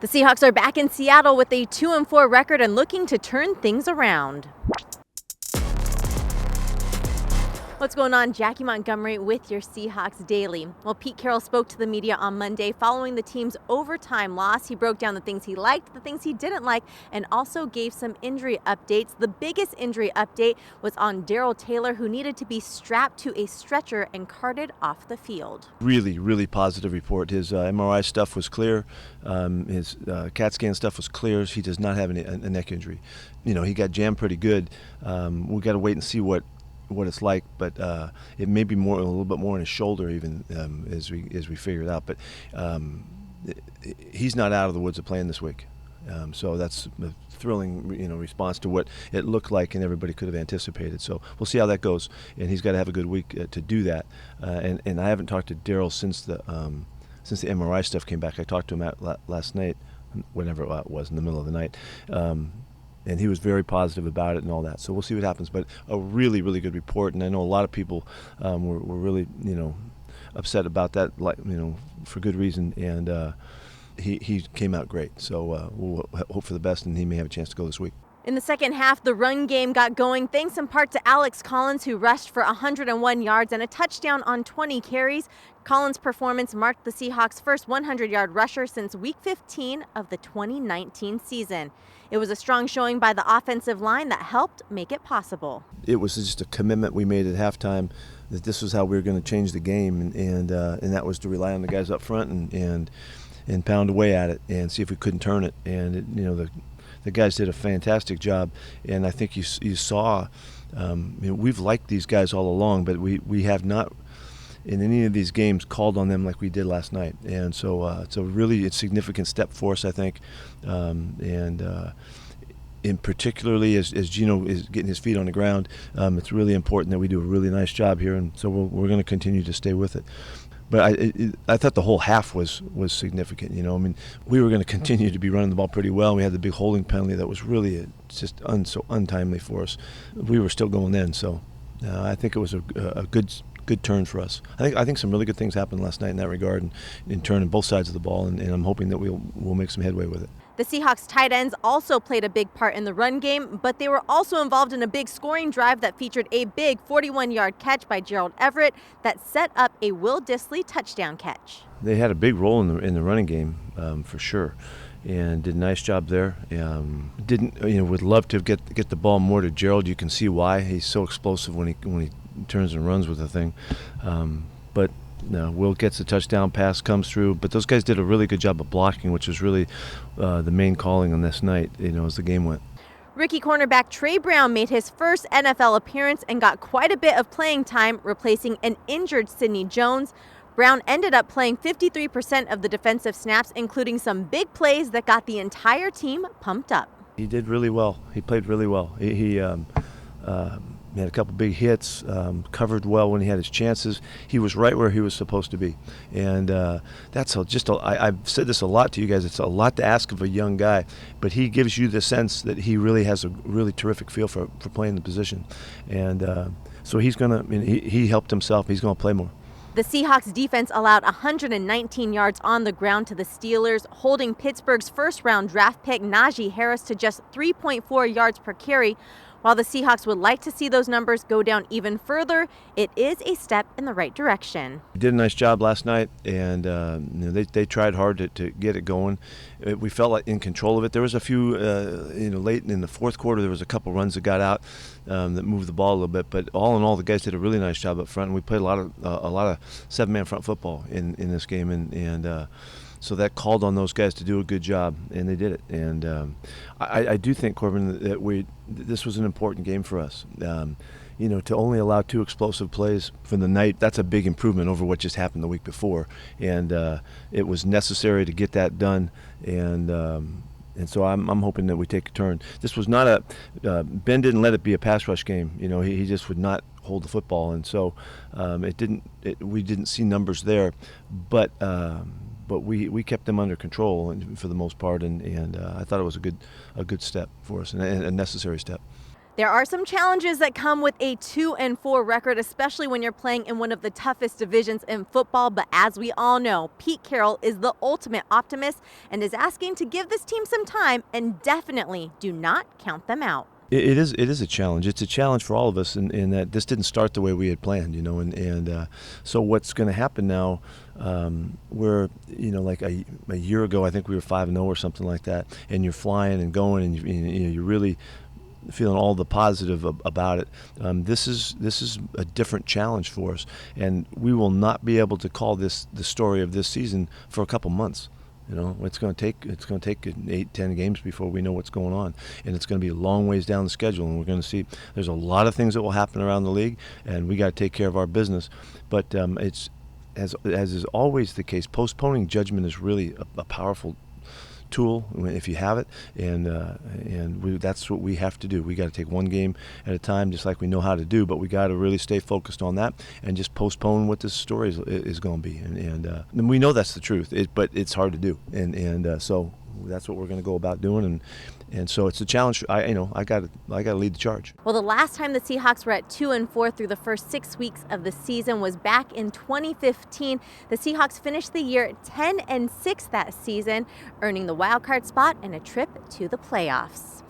The Seahawks are back in Seattle with a 2-4 record and looking to turn things around. What's going on? Jackie Montgomery with your Seahawks Daily. Well, Pete Carroll spoke to the media on Monday following the team's overtime loss. He broke down the things he liked, the things he didn't like, and also gave some injury updates. The biggest injury update was on Daryl Taylor, who needed to be strapped to a stretcher and carted off the field. Really positive report. His MRI stuff was clear. His CAT scan stuff was clear. He does not have a neck injury. You know, he got jammed pretty good. We got to wait and see what it's like, but it may be a little bit more in his shoulder even as we figure it out. But he's not out of the woods of playing this week, so that's a thrilling response to what it looked like and everybody could have anticipated. So we'll see how that goes, and he's got to have a good week to do that. And I haven't talked to Daryl since the MRI stuff came back. I talked to him last night, whenever it was, in the middle of the night. And he was very positive about it and all that. So we'll see what happens. But a really good report. And I know a lot of people were really, upset about that, for good reason. And he came out great. So we'll hope for the best, and he may have a chance to go this week. In the second half, the run game got going thanks in part to Alex Collins, who rushed for 101 yards and a touchdown on 20 carries. Collins' performance marked the Seahawks' first 100-yard rusher since Week 15 of the 2019 season. It was a strong showing by the offensive line that helped make it possible. It was just a commitment we made at halftime that this was how we were going to change the game, and that was to rely on the guys up front and pound away at it and see if we couldn't turn it. And the guys did a fantastic job, and I think you saw. We've liked these guys all along, but we have not in any of these games called on them like we did last night. And so it's a really significant step for us, I think. In particularly as Gino is getting his feet on the ground, it's really important that we do a really nice job here, and so we're going to continue to stay with it. But I thought the whole half was significant. We were going to continue to be running the ball pretty well. We had the big holding penalty that was really just so untimely for us. We were still going in, so I think it was a good turn for us. I think some really good things happened last night in that regard, and in turning both sides of the ball, and I'm hoping that we'll make some headway with it. The Seahawks tight ends also played a big part in the run game, but they were also involved in a big scoring drive that featured a big 41-yard catch by Gerald Everett that set up a Will Dissly touchdown catch. They had a big role in the running game for sure, and did a nice job there. Would love to get the ball more to Gerald. You can see why he's so explosive when he turns and runs with the thing, but. No, Will gets the touchdown, pass comes through, but those guys did a really good job of blocking, which was really the main calling on this night, as the game went. Rookie cornerback Trey Brown made his first NFL appearance and got quite a bit of playing time, replacing an injured Sidney Jones. Brown ended up playing 53% of the defensive snaps, including some big plays that got the entire team pumped up. He did really well. He played really well. He had a couple big hits, covered well when he had his chances. He was right where he was supposed to be. And I've said this a lot to you guys, it's a lot to ask of a young guy, but he gives you the sense that he really has a really terrific feel for playing the position. And so he helped himself, he's going to play more. The Seahawks defense allowed 119 yards on the ground to the Steelers, holding Pittsburgh's first-round draft pick Najee Harris to just 3.4 yards per carry. While the Seahawks would like to see those numbers go down even further, it is a step in the right direction. We did a nice job last night, and they tried hard to get it going. We felt like in control of it. There was a few, late in the fourth quarter, there was a couple runs that got out that moved the ball a little bit. But all in all, the guys did a really nice job up front, and we played a lot of seven-man front football in this game, and so that called on those guys to do a good job, and they did it. And I do think, Corbin, that this was an important game for us. To only allow 2 explosive plays for the night, that's a big improvement over what just happened the week before. And it was necessary to get that done. And so I'm hoping that we take a turn. This was not Ben didn't let it be a pass rush game. He just would not hold the football, and so we didn't see numbers there, but we kept them under control for the most part, and I thought it was a good step for us and a necessary step. There are some challenges that come with a 2-4 record, especially when you're playing in one of the toughest divisions in football. But as we all know, Pete Carroll is the ultimate optimist and is asking to give this team some time and definitely do not count them out. It is a challenge. It's a challenge for all of us in that this didn't start the way we had planned, so what's going to happen now, we're, like a year ago, I think we were 5-0 or something like that, and you're flying and going, and you're really feeling all the positive about it. This is a different challenge for us, and we will not be able to call this the story of this season for a couple months. It's going to take 8-10 games before we know what's going on, and it's going to be a long ways down the schedule, and we're going to see there's a lot of things that will happen around the league, and we got to take care of our business. But it's as is always the case, postponing judgment is really a powerful tool if you have it, and that's what we have to do. We got to take one game at a time, just like we know how to do, but we got to really stay focused on that and just postpone what this story is going to be, and we know that's the truth, but it's hard to do, and so that's what we're going to go about doing, and so it's a challenge. I got to lead the charge. Well, the last time the Seahawks were at 2-4 through the first 6 weeks of the season was back in 2015. The Seahawks finished the year 10-6 that season, earning the wild card spot and a trip to the playoffs.